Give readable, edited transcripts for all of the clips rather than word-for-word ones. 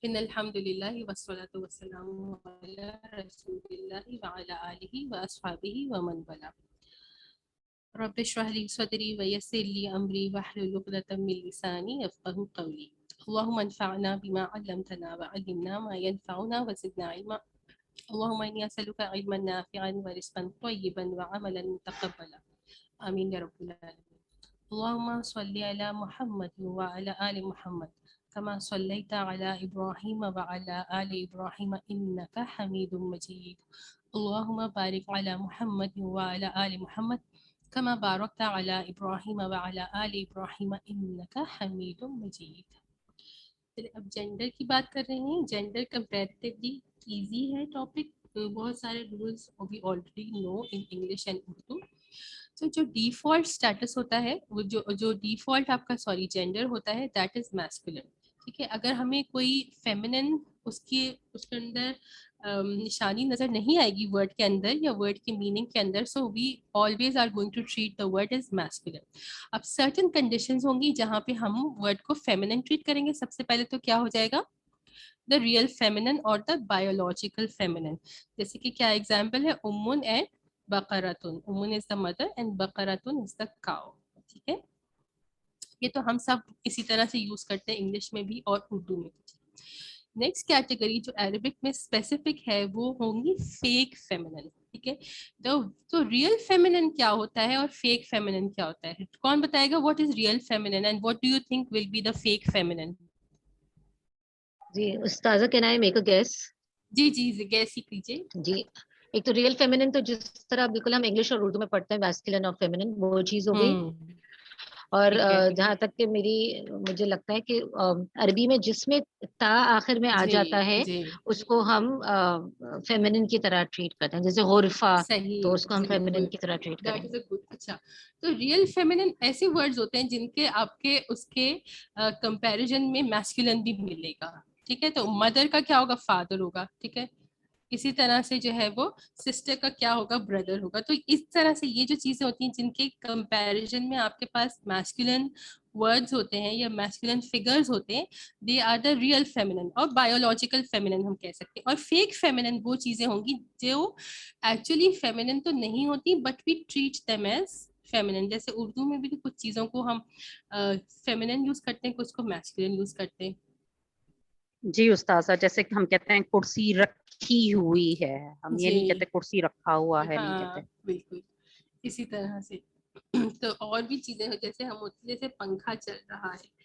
ان الحمد للہ والصلاۃ والسلام علی رسول اللہ وعلی آلہ واصحابہ ومن والاه. رب اشرح لي صدري ويسر لي امري واحلل عقدة من لساني يفقهوا قولي. اللهم انفعنا بما علمتنا وعلمنا ما ينفعنا وزدنا علما. اللهم اني اسالك علما نافعا ورزقا طيبا وعملا متقبلا. آمین یا رب العالمین. اللهم صل على محمد وعلى آل محمد كما صليت على إبراهيم وعلى آل إبراهيم إنك حميد مجيد. اللهم بارك على محمد وعلى آل محمد كما باركت على إبراهيم وعلى آل إبراهيم إنك حميد مجيد. اب جینڈر کی بات کر رہے ہیں. جینڈر کمپیریٹیولی ایزی ہے ٹاپک. بہت سارے rules we already know in English and Urdu. تو جو ڈیفالٹ اسٹیٹس ہوتا ہے وہ جو ڈیفالٹ آپ کا جینڈر ہوتا ہے دیٹ از میسکولن. ٹھیک ہے. اگر ہمیں کوئی فیمنن اس کے اندر نشانی نظر نہیں آئے گی ورڈ کے اندر یا ورڈ کے میننگ کے اندر, so we always are going to treat the word as masculine. اب سرٹن کنڈیشنز ہوں گی جہاں پہ ہم ورڈ کو فیمنن ٹریٹ کریں گے. سب سے پہلے تو کیا ہو جائے گا, دا ریئل فیمنن اور دا بایولوجیکل فیمنن. جیسے کہ کیا ایگزامپل ہے, امن اینڈ بقراتن. امن از دا مدر اینڈ بقراتن از دا کاؤ. ٹھیک ہے. یہ تو ہم سب اسی طرح سے یوز کرتے ہیں انگلش میں بھی اور اردو میں بھی. نیکسٹ کیٹیگری جو عربک میں اسپیسیفک ہے وہ ہوں گی فیک فیمنن. ٹھیک ہے. تو ریئل فیمنن کیا ہوتا ہے اور فیک فیمنن کیا ہوتا ہے؟ کون بتائے گا what is real feminine and what do you think will be the fake feminine? جی استاذہ can I make a guess? جی جی گیس ہی کیجیے. جی ایک تو ریئل فیمنن تو جس طرح بالکل ہم انگلش اور اردو میں پڑھتے ہیں میسکولن اور فیمنن وہ چیز ہو گئی. اور جہاں تک کہ مجھے لگتا ہے کہ عربی میں جس میں تا آخر میں آ جاتا ہے اس کو ہم فیمنن کی طرح ٹریٹ کرتے ہیں. جیسے غرفہ تو اس کو ہم فیمنن کی طرح ٹریٹ کرتے ہیں. اچھا, تو ریئل فیمنن ایسے ورڈز ہوتے ہیں جن کے آپ کے اس کے کمپیریزن میں میسکولن بھی ملے گا. ٹھیک ہے. تو مدر کا کیا ہوگا, فادر ہوگا. ٹھیک ہے. اسی طرح سے جو ہے وہ سسٹر کا کیا ہوگا, بردر ہوگا. تو اس طرح سے یہ جو چیزیں ہوتی ہیں جن کے کمپیریزن میں آپ کے پاس میسکولن ورڈز ہوتے ہیں یا میسکولن فگرز ہوتے ہیں, they are the real feminine اور بایولوجیکل فیمنن ہم کہہ سکتے ہیں. اور فیک فیمنن وہ چیزیں ہوں گی جو ایکچولی فیمنن تو نہیں ہوتی but we treat them as feminine. جیسے اردو میں بھی کچھ چیزوں کو ہم فیمنن یوز کرتے ہیں, کچھ کو میسکولن یوز کرتے ہیں. جی استاذہ, جیسے کہ ہم کہتے ہیں کرسی رکھی ہوئی ہے, ہم یہ نہیں کہتے کرسی رکھا ہوا ہے, نہیں کہتے. بالکل اسی طرح سے. تو اور بھی چیزیں جیسے ہم جیسے پنکھا چل رہا ہے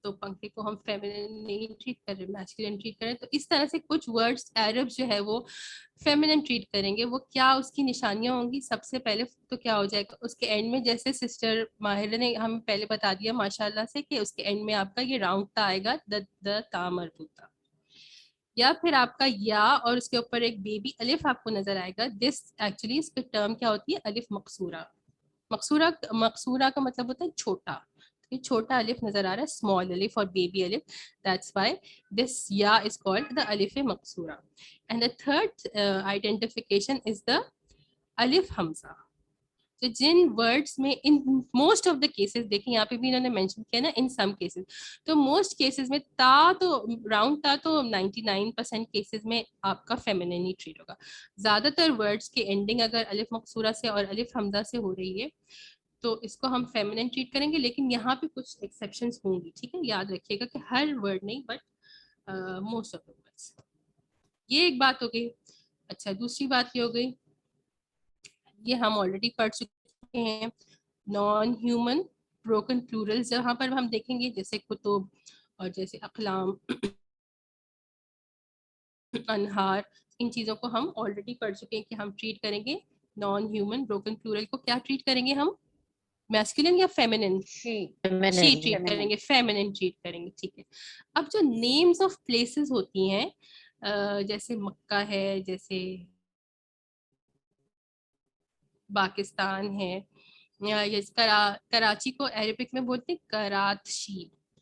تو پنکھے کو ہم فیمنن نہیں ٹریٹ کر رہے, میسکولن ٹریٹ کر رہے. تو اس طرح سے کچھ ورڈز عرب جو ہے وہ فیمنن ٹریٹ کریں گے. وہ کیا اس کی نشانیاں ہوں گی؟ سب سے پہلے تو کیا ہو جائے گا اس کے اینڈ میں, جیسے سسٹر ماہرہ نے ہمیں پہلے بتا دیا ماشاءاللہ سے کہ اس کے اینڈ میں آپ کا یہ راؤنڈ تا آئے گا, دا تا مربوطہ. یا پھر آپ کا یا اور اس کے اوپر ایک بیبی الف آپ کو نظر آئے گا. دس ایکچولی اس کی ٹرم کیا ہوتی ہے, الف مقصورہ. مقصورہ کا مطلب ہوتا ہے چھوٹا. چھوٹا الف نظر آ رہا ہے, اسمال الف اور بیبی الف. دیٹس وائی دس یا از کالڈ دا الف مقصورہ. اینڈ دا تھرڈ آئیڈینٹیفیکیشن از دا الف حمزہ. تو جن ورڈس میں in most of the cases, دیکھیں یہاں پہ بھی انہوں نے مینشن کیا نا ان سم کیسز, تو موسٹ کیسز میں تا تو راؤنڈ تا تو 99% کیسز میں آپ کا فیمنن ہی ٹریٹ ہوگا. زیادہ تر ورڈس کے اینڈنگ اگر الف مقصورہ سے اور الف حمزہ سے ہو رہی ہے تو اس کو ہم فیمنن ٹریٹ کریں گے. لیکن یہاں پہ کچھ ایکسیپشنز ہوں گی. ٹھیک ہے, یاد رکھیے گا کہ ہر ورڈ نہیں but most of the words. یہ ایک بات ہو گئی. اچھا, دوسری بات یہ ہو گئی, یہ ہم آلریڈی پڑھ چکے ہیں, نان ہیومن بروکن پلورل. جہاں پر ہم دیکھیں گے جیسے کتب اور جیسے اقلام, انہار, ان چیزوں کو ہم آلریڈی پڑھ چکے ہیں کہ ہم ٹریٹ کریں گے نان ہیومن بروکن پلورل کو. کیا ٹریٹ کریں گے ہم, میسکولن یا فیمنن؟ شی ٹریٹ کریں گے, فیمنن ٹریٹ کریں گے. ٹھیک ہے. اب جو نیمز آف پلیسز ہوتی ہیں جیسے مکہ ہے, جیسے پاکستان ہے, کراچی کو عربک میں بولتے ہیں کراتشی.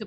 the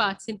parts in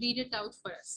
read it out for us.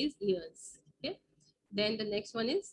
is ears. Okay, then the next one is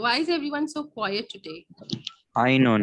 why is everyone so quiet today? Ainun.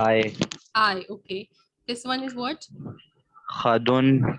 I. Okay, this one is what? Khadun.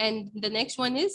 and the next one is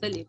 the lip.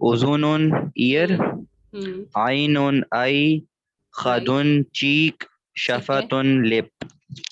Uzunun. Ear. Ainun. Eye. Khadun. Cheek. Shafatun. Lip.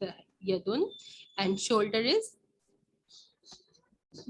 the yadun and shoulder is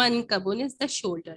mankabun is the shoulder.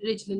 rijlun is the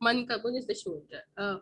mankabun is the shoulder.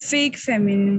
Fake feminine.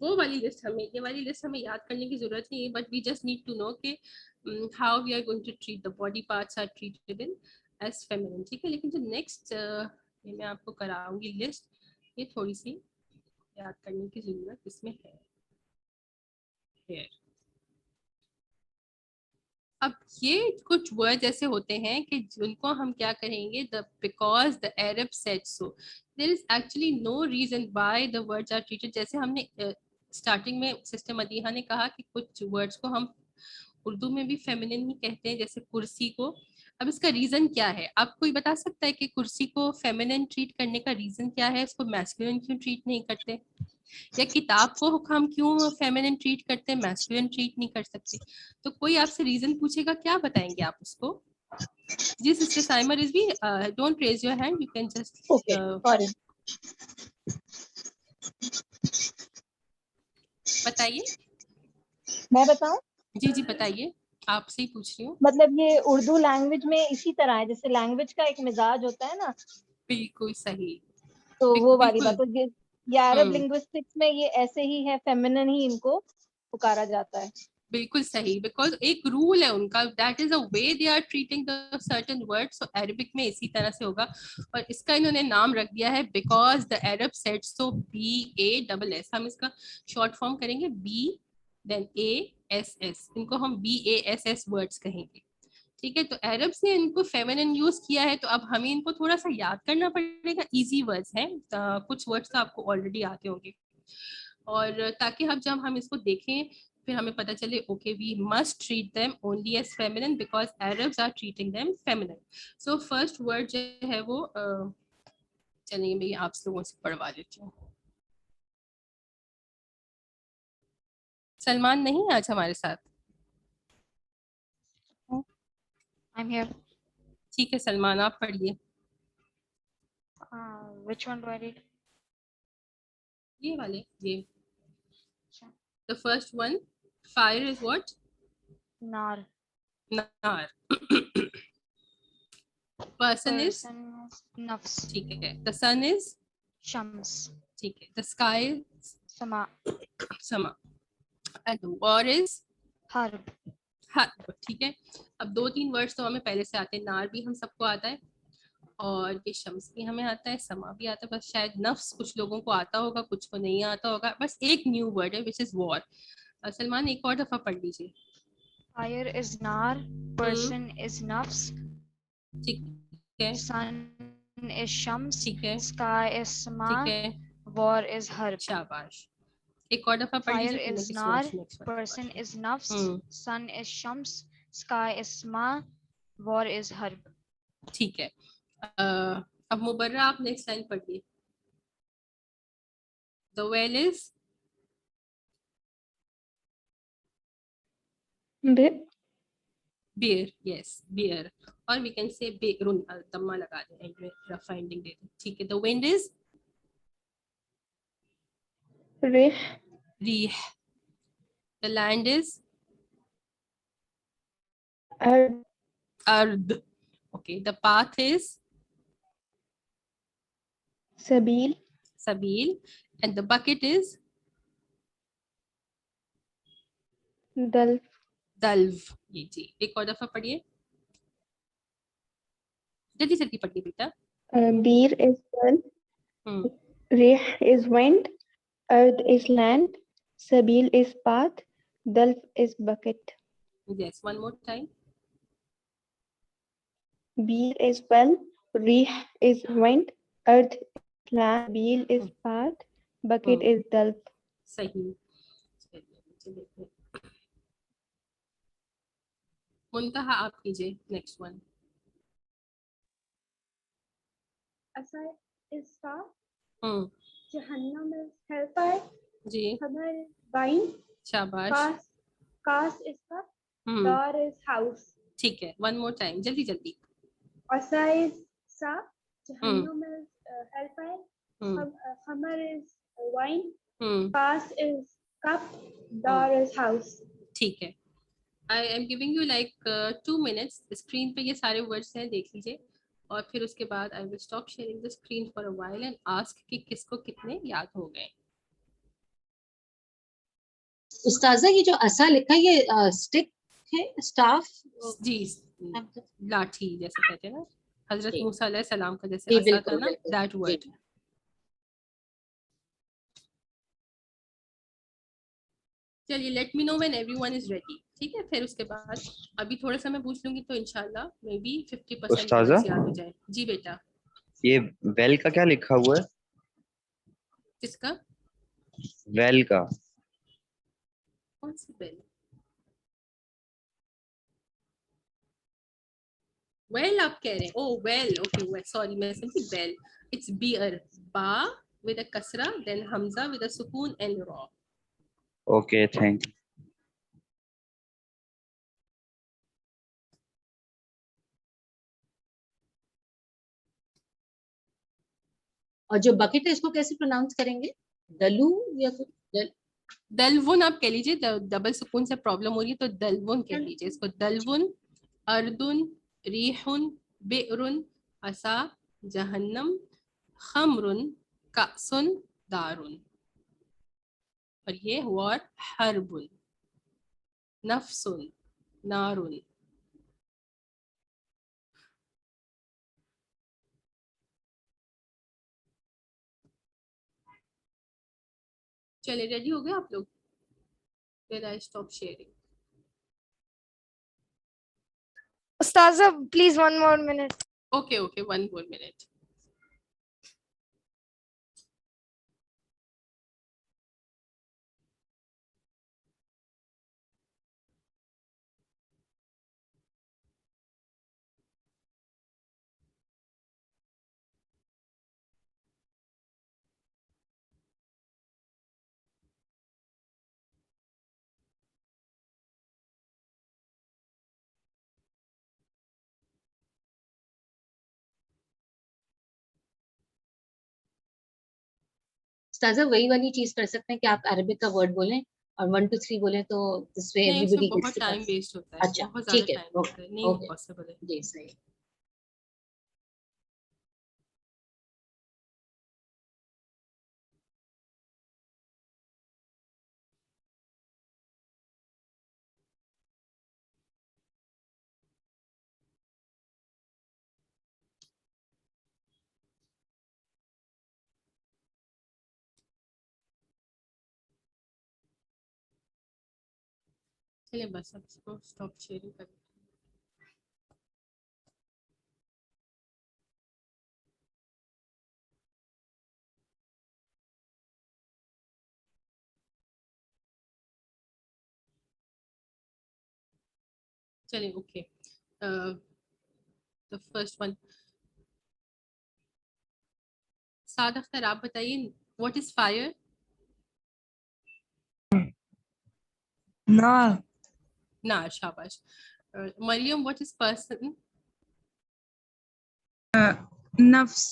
وہ والی list ہمیں یہ والی list ہمیں یاد کرنے کی ضرورت نہیں ہے, but we just need to know کہ how we are going to treat the body parts are treated in as feminine, ٹھیک ہے. لیکن جو نیکسٹ میں آپ کو کراؤں گی لسٹ, یہ تھوڑی سی یاد کرنے کی ضرورت اس میں ہے. اب یہ کچھ ورڈ ایسے ہوتے ہیں کہ جن کو ہم کیا کہیں گے, the because the Arab said so. There is actually no reason why the words are treated. جیسے ہم نے اسٹارٹنگ میں سسٹر مدیحہ نے کہا کہ کچھ ورڈس کو ہم اردو میں بھی فیمینن ہی کہتے ہیں, جیسے کرسی کو. اب اس کا ریزن کیا ہے, آپ کوئی بتا سکتا ہے کہ کرسی کو فیمینن ٹریٹ کرنے کا ریزن کیا ہے, اس کو میسکولن کیوں ٹریٹ نہیں کرتے, یا کتاب کو ہم کیوں فیمینن ٹریٹ کرتے ہیں میسکولن ٹریٹ نہیں کر سکتے. تو کوئی آپ سے ریزن پوچھے گا, کیا بتائیں گے آپ اس کو؟ جی sister Saima Rizvi, don't raise your hand, you can just بتائیے. میں بتاؤں؟ جی جی بتائیے, آپ سے ہی پوچھ رہی ہوں. مطلب یہ اردو لینگویج میں اسی طرح ہے جیسے لینگویج کا ایک مزاج ہوتا ہے نا, بالکل صحیح, تو وہ والی بالکل. بات. یہ عرب لنگوسٹکس میں یہ ایسے ہی ہے, فیمینن ہی ان کو پکارا جاتا ہے. بالکل صحیح, بیکاز ایک رول ہے ان کا, that is a way they are treating the certain word. So Arabic میں اسی طرح سے ہوگا, اور اس کا انہوں نے نام رکھ دیا ہے because the Arab said so, BASS. ہم اس کا شارٹ فارم کریں گے B then ASS, ان کو ہم BASS ورڈس کہیں گے, ٹھیک ہے. تو عربس نے ان کو فیمینن یوز کیا ہے, تو اب ہمیں ان کو تھوڑا سا یاد کرنا پڑے گا. ایزی ورڈس ہیں, کچھ ورڈس تو آپ کو آلریڈی آتے ہوں گے, اور تاکہ اب جب ہم اس کو دیکھیں پھر ہمیں پتہ چلے okay we must treat them only as feminine because Arabs are treating them feminine. So first word جو ہے وہ چلیے میں آپ لوگوں سے پڑھوا دیتی ہوں. سلمان نہیں آج ہمارے ساتھ؟ I'm here. ٹھیک ہے سلمان, آپ پڑھیے. Which one do I read? یہ والے, یہ Sure. the first one, fire is what? Nar. Nar. Person is Nafs. ٹھیک ہے. The sun is Shams. ٹھیک ہے. The sky is Sama. Sama. And the war is Harb. حرب, ٹھیک ہے. اب دو تین ورڈس تو ہمیں پہلے سے آتے ہیں, نار بھی ہم سب کو آتا ہے, اور یہ شمس بھی ہمیں آتا ہے, سما بھی آتا ہے, بس شاید نفس کچھ لوگوں کو آتا ہوگا, کچھ کو نہیں آتا ہوگا. بس ایک نیو ورڈ ہے which is war. سلمان ایک اور دفعہ پڑھ لیجیے. Fire is nar. Person is nafs. ٹھیک ہے, Sun is shams. ٹھیک ہے, Sky is sama. ٹھیک ہے, War is harb. شاباش. ایک اور دفعہ پڑھ Fire لیجیے, is nar. Person is nafs. Sun is shams. Sky is sama. War is harb. ٹھیک ہے. اب مبرہ آپ نیکسٹ لائن پڑھیے. The well is beer, yes, beer. اور we can say بیرون, تمہ لگا دیں, اینڈ میں رفع اینڈنگ دے دیں, ٹھیک ہے. The wind is ریح. The land is ارض. Okay, the path is sabil, and the bucket is dalv. یہ جی ایک اور دفعہ پڑھیے, جلدی جلدی پڑھیے بیٹا. Beer is well, Rih is wind, Earth is land, Sabil is path, Dalf is bucket. Yes, one more time. Beer is well, Rih is wind, Earth is land, Sabil is path, bucket is Dalf. صحیح. منتہا آپ کیجیے next one. Asad is star. Jahannam is hellfire. جی Khabar is vine. شاباش. Kas is cup. Dar is house. ٹھیک ہے, one more time, جلدی جلدی. Asa is sa. Jahannam is hellfire. Khamar is wine. Kas is cup. Dar is house. ٹھیک ہے. I am giving you like 2 minutes. Screen پہ یہ سارے words ہیں, دیکھ لیجیے, اور پھر اس کے بعد I will stop sharing the screen for a while and ask کہ کس کو کتنے یاد ہو گئے. استاذہ یہ جو عصا لکھا ہے یہ اسٹک ہے اسٹاف جی لاٹھی جیسے کہتے ہیں نا حضرت جی موسیٰ علیہ السلام کا جیسے جی عصا تھا بالکل نا بالکل دیٹ جی ورڈ. جی. چلیے let me know when everyone is ready. ٹھیک ہے پھر اس کے بعد ابھی تھوڑا سا میں پوچھ لوں گی تو انشاءاللہ مے بی 50% استاذہ ورڈز یاد ہو جائیں. جی بیٹا. یہ ویل کا کیا لکھا ہوا ہے؟ کس کا؟ ویل کا کون سی بیل؟ ویل آپ کہہ رہے ہیں؟ او ویل اوکے سوری میں سمجھی بیل. اٹس بیئر با with a kasra then hamza with a sukun and ra. Okay thank you. اور جو بکٹ ہے اس کو کیسے پروناؤنس کریں گے؟ دلو یا دلون آپ کہہ لیجیے. ڈبل سکون سے پرابلم ہو رہی ہے تو دلون کہہ لیجیے اس کو. دلون اردن ریحن بئرن عصا جہنم خمرن کأسن دارن. اور یہ ہوا حرب نفس نارن. چلے ریڈی ہو گئے آپ لوگ؟ Then I stop sharing. Ustaza, please 1 more minute. Okay, 1 more minute. استاذہ وہی والی چیز کر سکتے ہیں کہ آپ عربک کا ورڈ بولیں اور 1 2 3 بولیں تو this way نہیں اس میں everybody gets بہت the ٹائم concept. ویسٹ ہوتا ہے. اچھا بہت زیادہ ٹھیک ہے ٹائم ہوتا ہے. نہیں اوکے پاسبل ہے. جی صحیح. چلیے بس اب اس کو اسٹاپ شیئرنگ کر. چلیے اوکے. the first one. سعد اختر آپ بتائیے what is fire؟ نار. نار. شاباش. مریم what is person؟ نفس.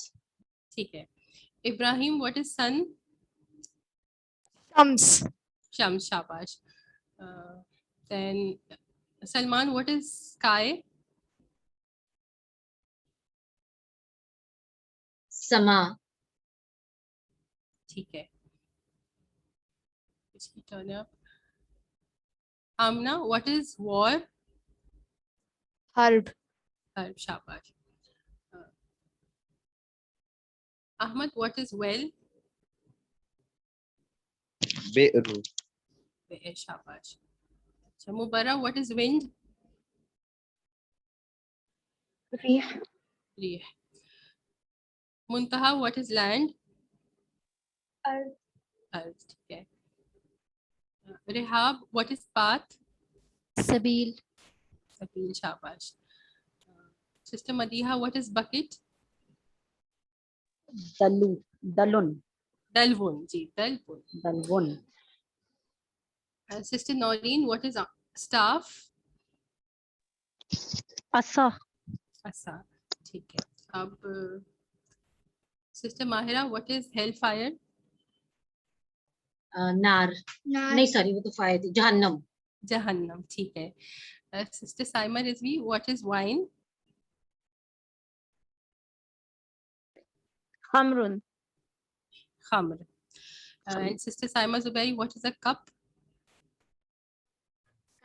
ٹھیک ہے. ابراہیم what is sun؟ Shams. شمس. شاباش. then Salman what is sky؟ سما. ٹھیک ہے. اس کی turn ہے اب. Amna what is war؟ Harb. حرب. شاباش. Ahmad what is well؟ بئر. شاباش. اچھا مبرہ what is wind؟ ريح. ریح. Muntaha what is land؟ أرض. ارض. ٹھیک ہے. رحاب what is path؟ سبیل. سبیل. شاباش. Sister Madiha what is bucket؟ دلو. دلن. دلون. جی دلون. دلون. Sister Noreen what is staff؟ عصا. عصا. ٹھیک ہے. اب sister Mahira what is hell fire؟ نار. نار. نہیں سوری وہ تو فائر تھی. جہنم. جہنم. ٹھیک ہے. Sister Saima Rizvi what is wine؟ خمر. خمر. And sister Saima Zubairi what is a cup؟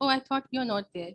Oh, I thought you're not there.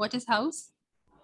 what is house?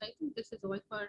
I think this is all for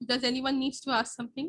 Does anyone needs to ask something?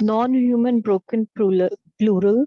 Non-human broken plural.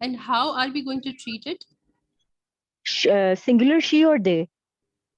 And how are we going to treat it? Singular she or they?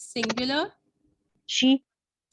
singular she,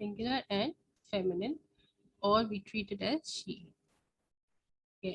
Singular and feminine, or we treat it as she. Okay.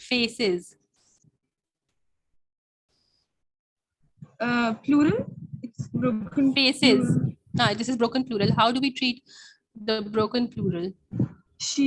faces. Plural. It's broken. Faces. This is broken plural. How do we treat the broken plural? She.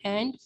and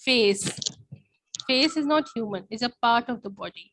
face is not human, is a part of the body.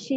she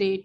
they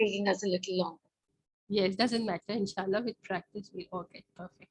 taking us a little long. Yes, doesn't matter. Inshallah with practice we'll all get perfect.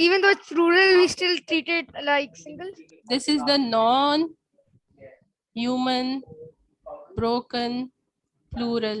even though it's plural, we still treat it like single. This is the non-human broken plural.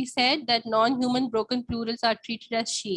we said that non-human broken plurals are treated as she.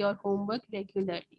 your homework regularly.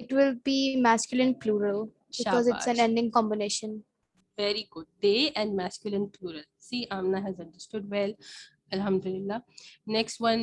It will be masculine plural because it's an Shabash. ending combination. Very good. They and masculine plural. See, Amna has understood well. Alhamdulillah. Next one,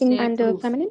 and feminine.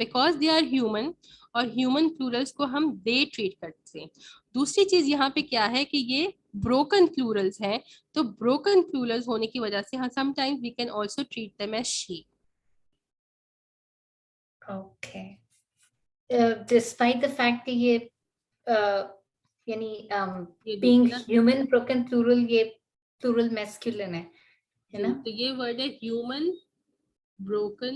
because they are human, اور human plurals کو ہم they treat کرتے ہیں. دوسری چیز یہاں پہ کیا ہے کہ یہ broken plurals ہیں, تو broken plurals ہونے کی وجہ سے sometimes we can also treat them as she. Okay. Despite the fact کہ یہ یعنی being human broken plural یہ plural masculine ہے نا. تو یہ word ہے human broken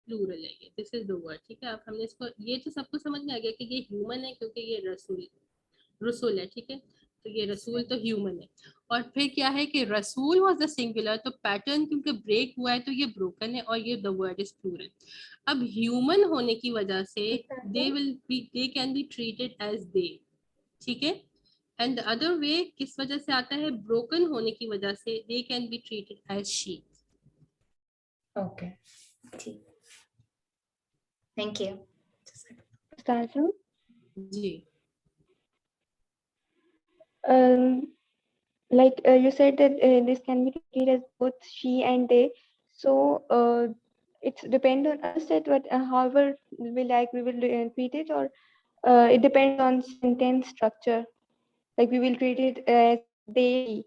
plural ہے یہ. This is the word. ٹھیک ہے, اب ہم نے اس کو, یہ تو سب کو سمجھ میں آ گیا کہ یہ human ہے کیونکہ یہ رسول ہے. ٹھیک ہے, تو یہ رسول تو human ہے. اور پھر کیا ہے کہ رسول was the singular, تو پیٹرن کیونکہ بریک ہوا ہے تو یہ broken ہے اور یہ the word is plural. اب human ہونے کی وجہ سے they can be treated as they. ٹھیک ہے, and the other way کس وجہ سے آتا ہے, broken ہونے کی وجہ سے they can be treated as she. Okay. Thank you. Ustaza? G. Like you said that this can be treated as both she and they, so it's depend on us that what however we like we will treat it, or it depends on sentence structure, like we will treat it as they.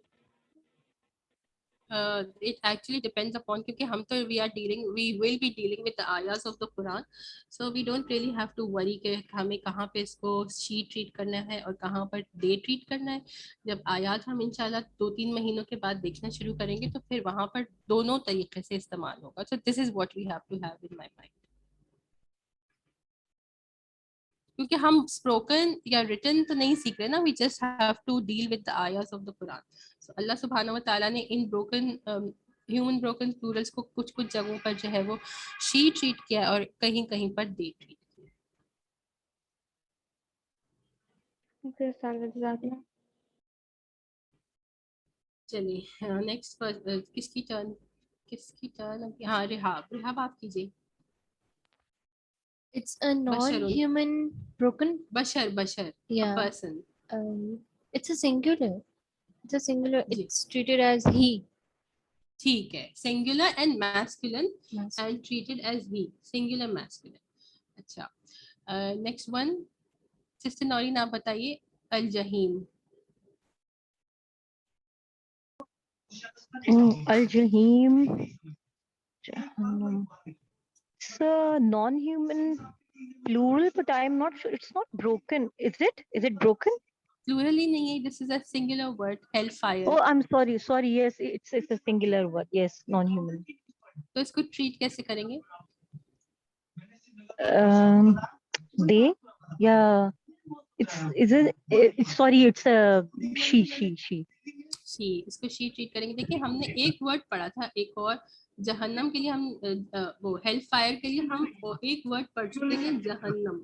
It actually depends upon, کیونکہ ہم تو we will be dealing with the ayahs of the Quran, so we don't really have to worry کہ ہمیں کہاں پہ اس کو she treat کرنا ہے اور کہاں پر they treat کرنا ہے. جب آیات ہم انشاءاللہ 2-3 مہینوں کے بعد دیکھنا شروع کریں گے تو پھر وہاں پر دونوں طریقے سے استعمال ہوگا. So this is what we have to have in my mind. کیونکہ ہم اسپوکن یا ریٹن تو نہیں سیکھ رہے نا, we just have to deal with the ayahs of the Quran. So اللہ سبحانہ و تعالیٰ نے ان human broken plurals کو کچھ جگہوں پر جو ہے وہ she treat کیا اور کہیں کہیں پر they treat کیا. چلیے نیکسٹ کس کی ٹرن ہاں ریحاب آپ کیجیے. It's a non-human broken. Bashar. Yeah. A person. It's a singular. It's treated as he. ٹھیک ہے, singular and masculine and treated as he. Singular masculine. اچھا, next one sister Noreen آپ بتائیے. الجحیم. Al-Jahim. It's a non-human plural, but I am not sure. It's not broken, is it? Is it broken? Plural ہی نہیں ہے, this is a singular word. Hellfire. Oh, I'm sorry. Yes, it's a singular word. Yes, non-human. تو اس کو treat کیسے کریں گے؟ They, yeah. It's a she. اس کو she treat کریں گے. دیکھیں ہم نے ایک ورڈ پڑھا تھا, ایک اور جہنم کے لیے ہم وہ ہیل فائر کے لیے ہم ایک ورڈ پڑھ چکے ہیں جہنم,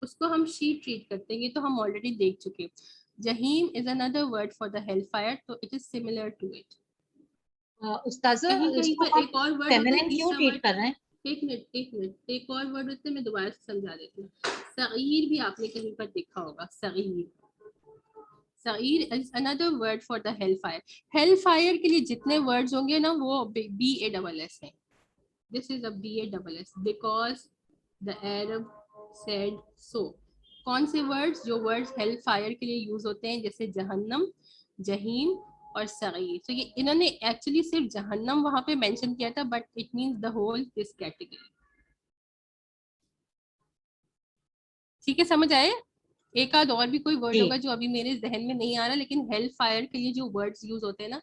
اس کو ہم she treat کرتے ہیں, یہ تو ہم آلریڈی دیکھ چکے. جہیم is another word for the hell fire, تو it is similar to it. استاذہ ایک اور ورڈ فیمینن کیوں ٹریٹ کر رہے ہیں؟ ایک منٹ ایک اور ورڈ ہوتے ہیں, میں دوبارہ سے سمجھا دیتی ہوں. صغیر بھی آپ نے کہیں پر دیکھا ہوگا. صغیر is another word for the hellfire. Hellfire کے لیے جتنے words ہوں گے نا وہ BASS ہیں. This is a BASS because the Arab said so. کون سے words جو words hellfire کے لیے یوز ہوتے ہیں جیسے جہنم, جہیم اور صغیر. تو یہ انہوں نے ایکچولی صرف جہنم وہاں پہ مینشن کیا تھا, but it means the whole this category. ٹھیک ہے, سمجھ آئے؟ ایک آدھ اور بھی کوئی ورڈ ہوگا جو ابھی میرے ذہن میں نہیں آ رہا, لیکن ہیل فائر کے لیے جو ورڈز یوز ہوتے ہیں نا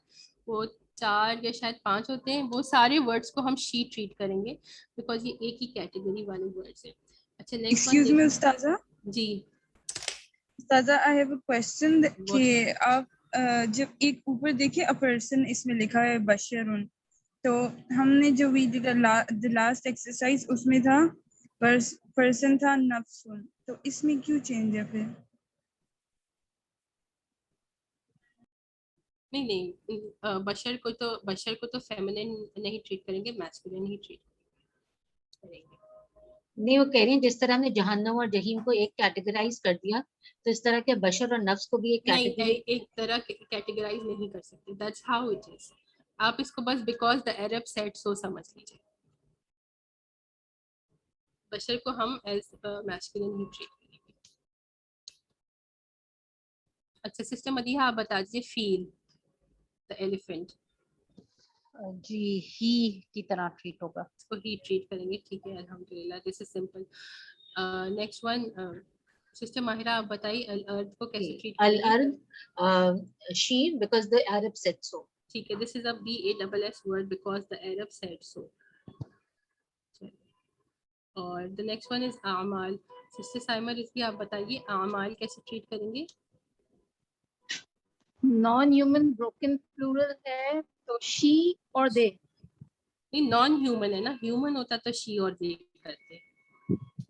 وہ 4 یا شاید 5 ہوتے ہیں. وہ سارے ورڈز کو ہم she ٹریٹ کریں گے بیکاز یہ ایک ہی کیٹیگری والے ورڈز ہیں. اچھا نیکسٹ ایکسکیوز می استاذہ. جی استاذہ آئی ہیو اے کوسچن کہ آپ جب ایک اوپر دیکھیں a person اس میں لکھا ہے بشرن, تو ہم نے جو we did the last exercise اس میں تھا پرسن تھا نفسن, تو اس میں کیوں چینج ہے پھر؟ نہیں بشر کو تو فیمینن نہیں ٹریٹ کریں گے, میسکولین ہی ٹریٹ کریں گے. نہیں, وہ کہہ رہی ہیں جس طرح ہم نے جہنم اور جہیم کو ایک کیٹیگرائز کر دیا تو اس طرح کے بشر اور نفس کو بھی ایک طرح کیٹیگرائز نہیں کر سکتے. That's how it is. آپ اس کو بس because the Arab said so سمجھ لیجیے. بشر کو ہم ایز میسکولن ہی ٹریٹ کریں گے. اچھا سسٹر مدیحہ آپ بتا دیجیے فیل دا ایلیفینٹ. جی ہی کی طرح ٹریٹ ہوگا. اس کو ہی ٹریٹ کریں گے. ٹھیک ہے الحمدللہ this is simple. Next one sister Mahira آپ بتائیے الارض کو کیسے ٹریٹ کریں گے. الارض she because the Arab said so. ٹھیک ہے دس از اے BASS word because the Arab said so. اور the next one is اعمال. سسٹر سائمر اس بھی آپ بتائیے اعمال کیسے ٹریٹ کریں گے. نان ہیومن بروکن پلورل ہے تو شی اور دے. نہیں نان ہیومن ہے نا, ہیومن ہوتا تو شی اور دے کرتے.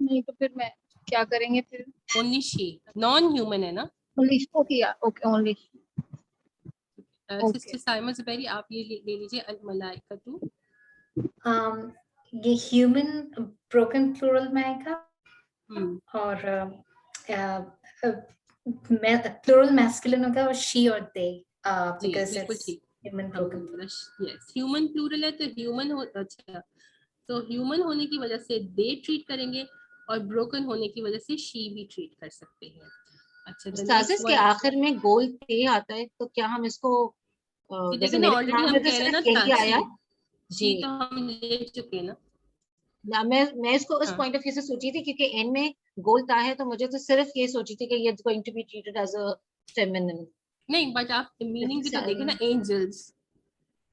نہیں تو پھر میں کیا کریں گے پھر. اونلی شی. نان ہیومن ہے نا. Okay only. Sister Saima Zubairi آپ یہ لے لیجیے الملائکۃ. یہ ہیومن بروکن پلورل میں آئے گا اور پلورل میسکولن ہوگا اور شی اور دے. بالکل ٹھیک. یس ہیومن پلورل ہے تو ہیومن اچھا تو ہیومن ہونے کی وجہ سے دے ٹریٹ کریں گے اور بروکن ہونے کی وجہ سے شی بھی ٹریٹ کر سکتے ہیں. اچھا استاذ کے آخر میں گول تے آتا ہے تو کیا ہم اس کو جیسے میرے دماغ میں تو صرف یہی آیا. جی تو ہم لے چکے نا. میں اس کو اس پوائنٹ آف ویو سے سوچی تھی کیونکہ اینڈ میں گول تا ہے تو مجھے تو صرف یہ سوچی تھی کہ یہ going to be treated as a feminine. نہیں بٹ آپ میننگ بھی تو دیکھیں نا اینجلز.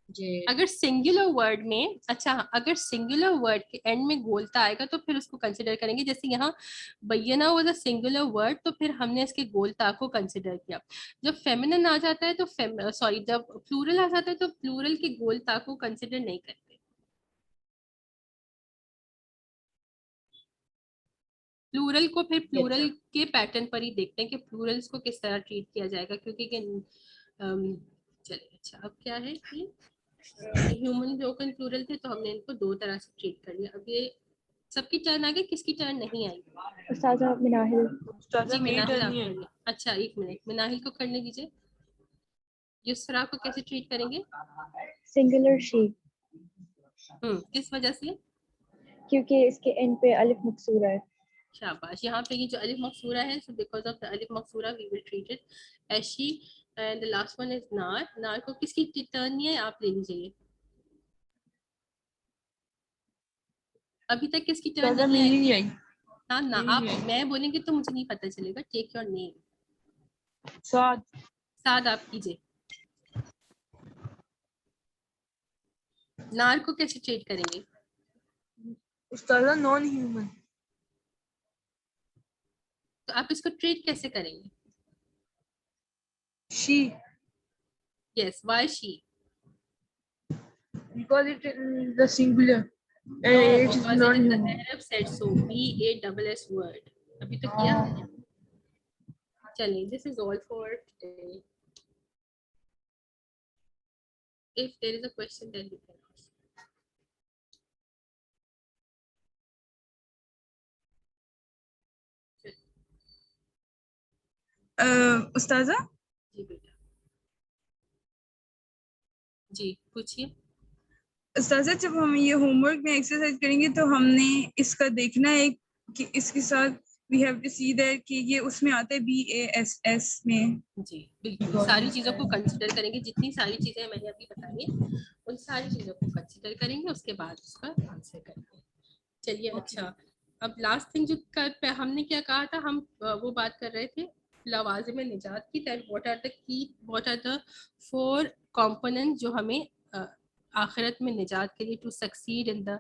جی اگر سنگولر ورڈ میں اچھا اگر سنگولر ورڈ کے اینڈ میں گولتا آئے گا تو پھر اس کو کنسیڈر کریں گے. جیسے یہاں بینا واز اے سنگولر ورڈ تو پھر ہم نے اس کے گولتا کو کنسیڈر کیا. جب فیمینن آ جاتا ہے تو سوری جب پلورل آ جاتا ہے تو پلورل کے گولتا کو کنسیڈر نہیں کرتے. پلورل کو پھر پلورل کے پیٹرن پر ہی دیکھتے ہیں کہ پلورلس کو کس طرح ٹریٹ کیا جائے گا. کیونکہ چلے اچھا اب کیا ہے کہ ہیومن بروکن پلورل تھے تو ہم نے ان کو دو طرح سے ٹریٹ کر لیا. اب یہ سب کی ٹرن آ گئی, کس کی ٹرن نہیں آئی. استاذہ مناہل. جی مناہل آپ کر لیں. اچھا ایک منٹ مناہل کو کرنے دیجیے. یسرا کو کیسے ٹریٹ کریں گے. سنگولر شی. کس وجہ سے. کیونکہ اس کے اینڈ پہ الف مکسورہ ہے. شاباش. یہاں پہ یہ جو الف مکسورہ ہے so because of the الف مکسورہ we will treat it as she. and the last one is نار. نار کو کس کی ٹرن نہیں ہے آپ لے لیجیے. ابھی تک کس کی ٹرن نہیں آئی. ہاں نا آپ میں بولیں گے تو مجھے نہیں پتہ چلے گا. Take your name. سعد آپ کیجیے. نار کو کیسے ٹریٹ کریں گے. استاذہ نان ہیومن. تو آپ اس کو ٹریٹ کیسے کریں گے. She. Yes why she. Because it is the singular. No, It is because non it is the human. Arab said so. BASS word. ابھی تو کیا ہے. چلیے this is all for today. If there is a question then you can ask. استاذہ. جی بیٹا جی پوچھیے. استاذہ جب ہم یہ ہوم ورک میں ایکسرسائز کریں گے تو ہم نے اس کا دیکھنا ہے کہ اس کے ساتھ we have to see that کہ یہ اس میں آتا ہے BASS میں. جی بالکل ساری چیزوں کو کنسیڈر کریں گے. جتنی ساری چیزیں میں نے ابھی بتائی ہیں ان ساری چیزوں کو کنسیڈر کریں گے. اس کے بعد اس کا آنسر کریں گے. چلیے اچھا اب لاسٹ تھنگ جو ہم نے کیا کہا تھا, ہم وہ بات کر رہے تھے لوازم نجات کی. what are the 4 components جو ہمیں آخرت میں نجات کے لیے to succeed in the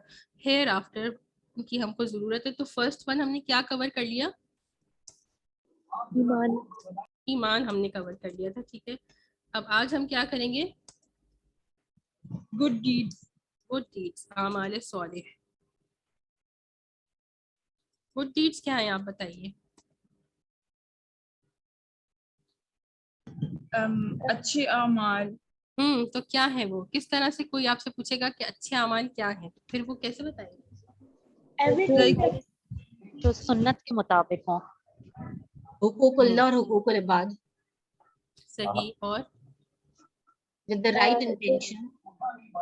hereafter کی ہم کو ضرورت ہے. تو فرسٹ ون ہم نے کیا کور کر لیا. ایمان ہم نے کور کر لیا تھا. ٹھیک ہے اب آج ہم کیا کریں گے. Good deeds. گڈ ڈیڈز اعمال صالح. گڈ ڈیڈز کیا ہیں آپ بتائیے. اچھے اعمال. تو کیا ہے وہ. کس طرح سے کوئی آپ سے پوچھے گا کہ اچھے اعمال کیا ہیں تو پھر وہ کیسے بتائیں گے. جو سنت کے مطابق ہوں. حقوق اللہ اور حقوق العباد. صحیح. اور with the right intention.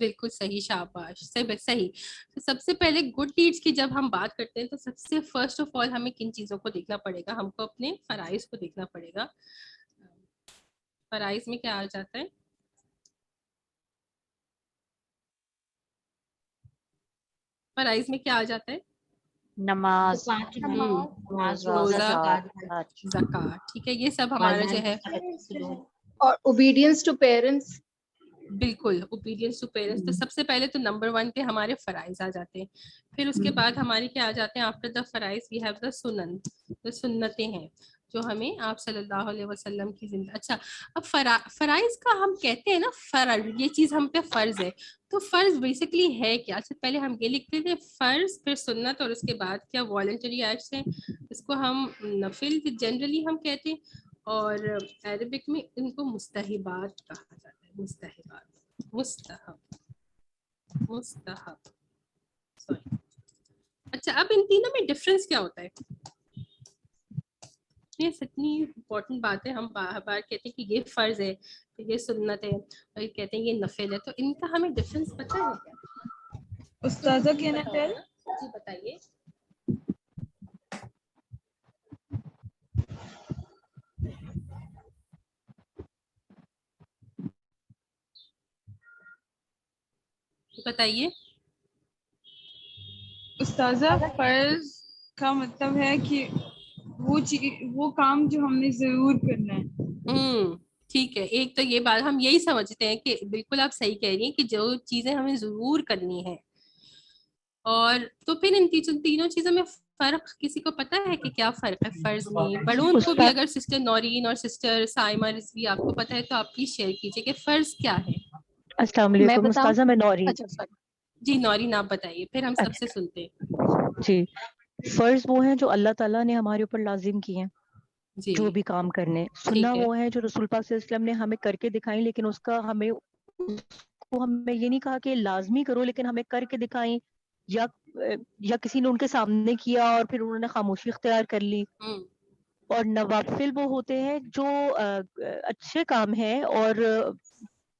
بالکل صحیح شاباش صحیح تو سب سے پہلے گڈ ڈیڈس کی جب ہم بات کرتے ہیں تو سب سے فرسٹ آف آل ہمیں کن چیزوں کو دیکھنا پڑے گا؟ ہم کو اپنے فرائض کو دیکھنا پڑے گا. فرائض میں کیا آ جاتا ہے؟ فرائض میں کیا آ جاتا ہے؟ نماز، روزہ، زکوٰۃ، زکوٰۃ، ٹھیک ہے یہ سب ہمارا جو ہے اور obedience to parents. بالکل اوبیڈینس ٹو پیرنٹس. تو سب سے پہلے تو نمبر 1 پہ ہمارے فرائض آ جاتے ہیں. پھر اس کے بعد ہمارے کیا آ جاتے ہیں؟ آفٹر دا فرائض وی ہیو دا سنن، تو سنتیں ہیں جو ہمیں آپ صلی اللہ علیہ وسلم کی زندگی. اچھا اب فرائض کا ہم کہتے ہیں نا فرض، یہ چیز ہم پہ فرض ہے. تو فرض بیسکلی ہے کیا؟ اچھا پہلے ہم یہ لکھتے تھے فرض، پھر سنت، اور اس کے بعد کیا والنٹری ایکٹس ہیں، اس کو ہم نفل جنرلی ہم کہتے ہیں، اور عربک میں ان کو مستحبات کہا جاتا ہے. مستحبات، مستحب سوری. اچھا اب ان تینوں میں ڈفرنس کیا ہوتا ہے؟ یہ اتنی امپورٹنٹ بات ہے. ہم بار بار کہتے ہیں کہ یہ فرض ہے، یہ سنت ہے، اور کہتے ہیں یہ نفل ہے. تو ان کا ہمیں ڈفرنس پتہ ہے کیا؟ استاذہ کین آئی ٹیل؟ جی بتائیے. بتائیے. استاذہ فرض کا مطلب ہے کہ وہ کام جو ہم نے ضرور کرنا ہے. ٹھیک ہے، ایک تو یہ بات ہم یہی سمجھتے ہیں کہ بالکل آپ صحیح کہہ رہی ہیں کہ جو چیزیں ہمیں ضرور کرنی ہے. اور تو پھر ان تینوں چیزوں میں فرق کسی کو پتا ہے کہ کیا فرق ہے فرض میں؟ بڑوں کو بھی اگر سسٹر نورین اور سسٹر سائمہ رضوی آپ کو پتا ہے تو آپ پلیز شیئر کیجیے کہ فرض کیا ہے. السلام علیکم استاذہ، میں نورین. جی نورین آپ بتائیے، پھر ہم سب سے سنتے ہیں. جی فرض وہ ہیں جو اللہ تعالیٰ نے ہمارے اوپر لازم کیے ہیں، جی جو بھی کام کرنے. سننا وہ ہے جو رسول پاک صلی اللہ علیہ وسلم نے ہمیں کر کے دکھائیں، لیکن اس کا ہمیں یہ نہیں کہا کہ لازمی کرو، لیکن ہمیں کر کے دکھائیں، یا کسی نے ان کے سامنے کیا اور پھر انہوں نے خاموشی اختیار کر لی. اور نوافل وہ ہوتے ہیں جو اچھے کام ہیں اور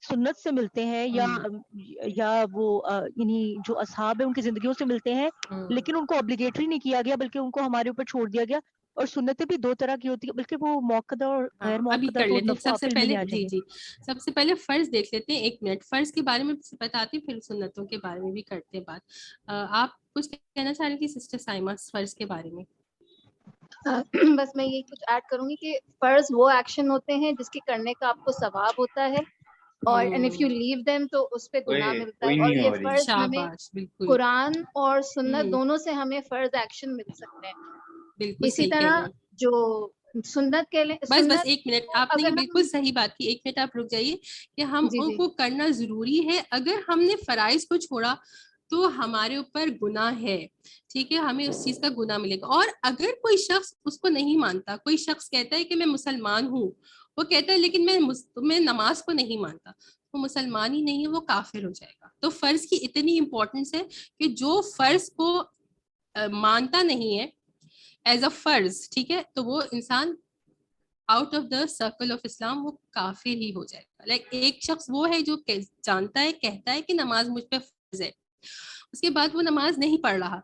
سنت سے ملتے ہیں، یا وہ یعنی جو اصحاب ہیں ان کی زندگیوں سے ملتے ہیں، لیکن ان کو obligatory نہیں کیا گیا بلکہ ان کو ہمارے اوپر چھوڑ دیا گیا. اور سنتیں بھی 2 طرح کی ہوتی ہیں، بلکہ وہ موقدہ اور غیر ابھی موقدہ کر تو لیتے ہیں. سب سے نوافل میں پہلے نہیں آ جائیں گے. سب سے پہلے فرض دیکھ لیتے ہیں. 1 منٹ فرض کے بارے میں بتاتی ہوں، پھر سنتوں کے بارے میں بھی کرتے ہیں بات. آپ کچھ کہنا چاہ رہی تھی سسٹر سائمہ فرض کے بارے میں؟ بس میں یہ کچھ ایڈ کروں گی کہ فرض وہ ایکشن ہوتے ہیں جس کے کرنے کا آپ کو ثواب ہوتا ہے، اور and if you leave them تو اس پہ گناہ ملتا ہے. اور یہ فرض ہمیں قرآن اور سنت دونوں سے ہمیں فرض ایکشن مل سکتے ہیں. اسی طرح جو سنت کے لیے بس 1 منٹ، آپ نے یہ بالکل صحیح بات کی. 1 منٹ آپ رک جائیے کہ ہم ان کو کرنا ضروری ہے. اگر ہم نے فرائض کو چھوڑا تو ہمارے اوپر گناہ ہے، ٹھیک ہے، ہمیں اس چیز کا گناہ ملے گا. اور اگر کوئی شخص اس کو نہیں مانتا، کوئی شخص کہتا ہے کہ میں مسلمان ہوں، وہ کہتا ہے لیکن میں نماز کو نہیں مانتا، وہ مسلمان ہی نہیں ہے، وہ کافر ہو جائے گا. تو فرض کی اتنی امپورٹنس ہے کہ جو فرض کو مانتا نہیں ہے ایز اے فرض، ٹھیک ہے، تو وہ انسان out of the circle of Islam, وہ کافر ہی ہو جائے گا. لائک ایک شخص وہ ہے جو جانتا ہے، کہتا ہے کہ نماز مجھ پہ فرض ہے، اس کے بعد وہ نماز نہیں پڑھ رہا،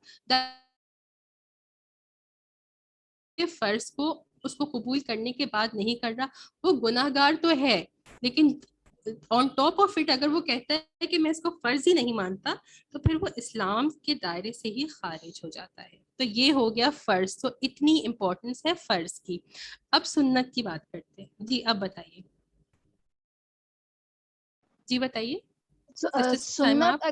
فرض کو اس کو قبول کرنے کے بعد نہیں کر رہا، وہ گناہ گار تو ہے، لیکن آن ٹاپ آف اٹ اگر وہ کہتا ہے کہ میں اس کو فرض ہی نہیں مانتا، تو پھر وہ اسلام کے دائرے سے ہی خارج ہو جاتا ہے. تو یہ ہو گیا فرض. تو اتنی امپورٹنس ہے فرض کی. اب سنت کی بات کرتے ہیں. جی اب بتائیے. جی بتائیے. سنت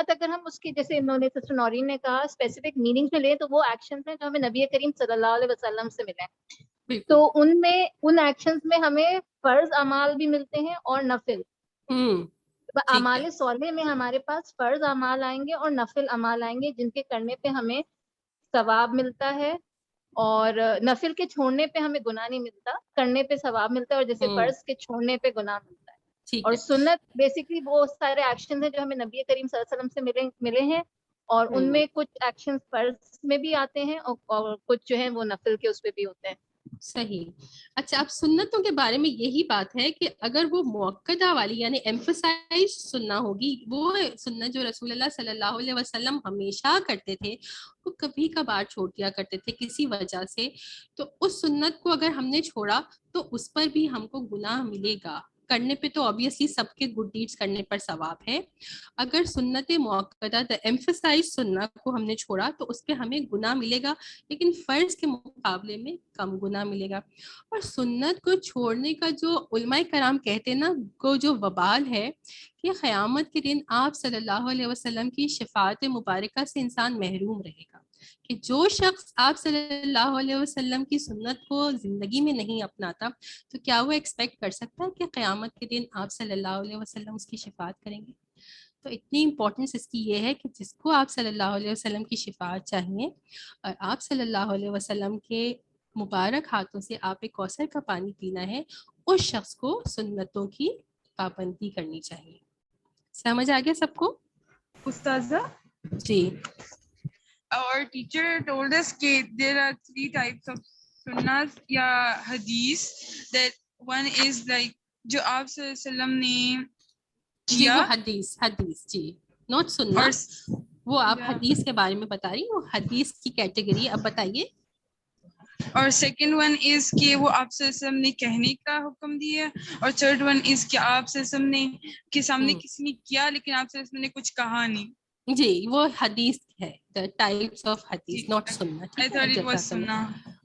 اگر ہم اس کی جیسے انہوں نے سسٹر نورین نے کہا اسپیسیفک میننگ میں لیں تو وہ ایکشنز ہیں جو ہمیں نبی کریم صلی اللہ علیہ وسلم سے ملے ہیں. تو ان ایکشنز میں ہمیں فرض اعمال بھی ملتے ہیں اور نفل. اعمال صالح میں ہمارے پاس فرض اعمال آئیں گے اور نفل اعمال آئیں گے جن کے کرنے پہ ہمیں ثواب ملتا ہے، اور نفل کے چھوڑنے پہ ہمیں گناہ نہیں ملتا، کرنے پہ ثواب ملتا ہے، اور جیسے فرض کے چھوڑنے پہ گناہ ملتا ہے. اور سنت بیسکلی وہ سارے ایکشن ہیں جو ہمیں نبی کریم صلی اللہ علیہ وسلم سے ملے ہیں، اور ان میں کچھ ایکشن فرض میں بھی آتے ہیں اور کچھ جو ہیں وہ نفل کے اس پہ بھی ہوتے ہیں. صحیح. اچھا اب سنتوں کے بارے میں یہی بات ہے کہ اگر وہ موقدہ والی یعنی ایمفسائز سننا ہوگی، وہ سنت جو رسول اللہ صلی اللہ علیہ وسلم ہمیشہ کرتے تھے، وہ کبھی کبھار چھوڑ دیا کرتے تھے کسی وجہ سے، تو اس سنت کو اگر ہم نے چھوڑا تو اس پر بھی ہم کو گناہ ملے گا. کرنے پہ تو obviously سب کے گڈ ڈیڈز کرنے پر ثواب ہے. اگر سنت موقدہ the emphasized سنت کو ہم نے چھوڑا تو اس پہ ہمیں گناہ ملے گا، لیکن فرض کے مقابلے میں کم گناہ ملے گا. اور سنت کو چھوڑنے کا جو علماء کرام کہتے ہیں نا، کو جو وبال ہے کہ قیامت کے دن آپ صلی اللہ علیہ وسلم کی شفاعت مبارکہ سے انسان محروم رہے گا. کہ جو شخص آپ صلی اللہ علیہ وسلم کی سنت کو زندگی میں نہیں اپناتا تو کیا وہ ایکسپیکٹ کر سکتا ہے کہ قیامت کے دن آپ صلی اللہ علیہ وسلم اس کی شفاعت کریں گے؟ تو اتنی امپورٹنس اس کی یہ ہے کہ جس کو آپ صلی اللہ علیہ وسلم کی شفاعت چاہیے اور آپ صلی اللہ علیہ وسلم کے مبارک ہاتھوں سے آپ ایک کوثر کا پانی پینا ہے، اس شخص کو سنتوں کی پابندی کرنی چاہیے. سمجھ آ گیا سب کو؟ استاذہ جی. Our teacher told us that there are 3 types of sunnahs یا حدیث. That one is like جو آپ صلی اللہ علیہ وسلم نے جی وہ حدیث جی نوٹ سننا، وہ آپ حدیث کے بارے میں بتا رہی، وہ حدیث کی کیٹیگری. اب بتائیے. اور سیکنڈ ون از کہ وہ آپ صلی اللہ علیہ وسلم نے کہنے کا حکم دیا، اور تھرڈ ون از کہ آپ صلی اللہ علیہ وسلم نے کے سامنے کسی نے کیا لیکن آپ صلی اللہ علیہ وسلم نے کچھ کہا نہیں. جی وہ حدیث ہے، the types of حدیث نوٹ سننا.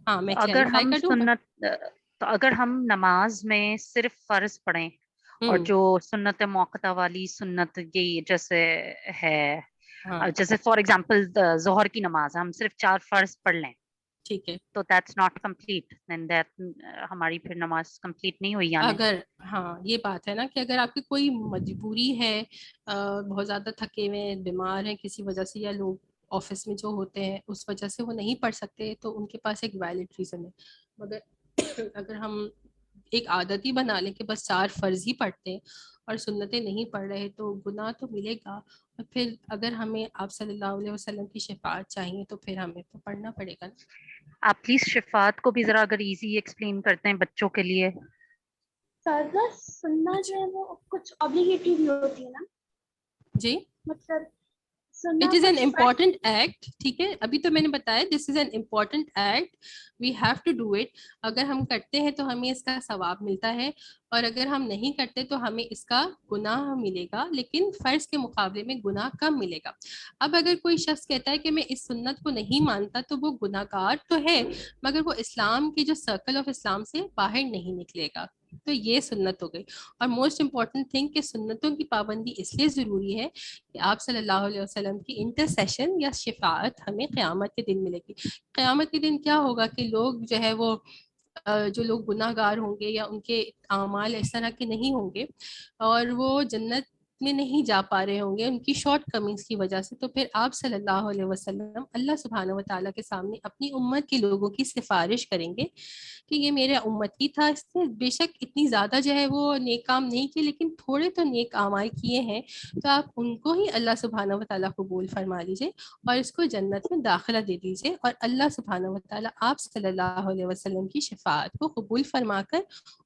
ہاں میں اگر ہم سنت تو اگر ہم نماز میں صرف فرض پڑھیں اور جو سنت موقتہ والی سنت یہ جیسے ہے، جیسے فار ایگزامپل ظہر کی نماز ہم صرف 4 فرض پڑھ لیں، ٹھیک ہے، تو that's not complete, then that ہماری پھر نماز کمپلیٹ نہیں ہوئی. اگر ہاں یہ بات ہے نا کہ اگر آپ کی کوئی مجبوری ہے، بہت زیادہ تھکے ہوئے بیمار ہیں کسی وجہ سے، یا لوگ آفس میں جو ہوتے ہیں اس وجہ سے وہ نہیں پڑھ سکتے، تو ان کے پاس ایک ویلڈ ریزن ہے. مگر اگر ہم ایک عادت ہی بنا لیں کہ بس 4 فرض ہی پڑھتے ہیں اور سنتیں نہیں پڑھ رہے تو گناہ تو ملے گا. اور پھر اگر ہمیں آپ صلی اللہ علیہ وسلم کی شفاعت چاہیے تو پھر ہمیں تو پڑھنا پڑے گا. آپ پلیز شفاعت کو بھی ذرا اگر ایزی ایکسپلین کرتے ہیں بچوں کے لیے. سننا جو ہے وہ کچھ obligatory بھی ہوتی ہے نا جی، مطلب it is an important act. ٹھیک ہے، ابھی تو میں نے بتایا this is an important act, we have to do it. اگر ہم کرتے ہیں تو ہمیں اس کا ثواب ملتا ہے، اور اگر ہم نہیں کرتے تو ہمیں اس کا گناہ ملے گا، لیکن فرض کے مقابلے میں گناہ کم ملے گا. اب اگر کوئی شخص کہتا ہے کہ میں اس سنت کو نہیں مانتا تو وہ گناہ گار تو ہے، مگر وہ اسلام کے جو سرکل آف اسلام سے باہر نہیں نکلے گا. تو یہ سنت ہو گئی. اور موسٹ امپورٹنٹ تھنگ کہ سنتوں کی پابندی اس لیے ضروری ہے کہ آپ صلی اللہ علیہ وسلم کی انٹرسیشن یا شفاعت ہمیں قیامت کے دن ملے گی. قیامت کے دن کیا ہوگا کہ لوگ جو ہے وہ جو لوگ گناہ گار ہوں گے یا ان کے اعمال اس طرح کے نہیں ہوں گے اور وہ جنت میں نہیں جا پا رہے ہوں گے ان کی شارٹ کمنگز کی وجہ سے، تو پھر آپ صلی اللہ علیہ وسلم اللہ سبحانہ و تعالیٰ کے سامنے اپنی امت کے لوگوں کی سفارش کریں گے کہ یہ میرے امتی تھا، اس نے بے شک اتنی زیادہ جو ہے وہ نیک کام نہیں کیے لیکن تھوڑے تو نیک اعمال کیے ہیں، تو آپ ان کو ہی اللہ سبحانہ و تعالیٰ قبول فرما لیجیے اور اس کو جنت میں داخلہ دے دیجیے، اور اللہ سبحانہ و تعالیٰ آپ صلی اللہ علیہ وسلم کی شفاعت کو قبول فرما کر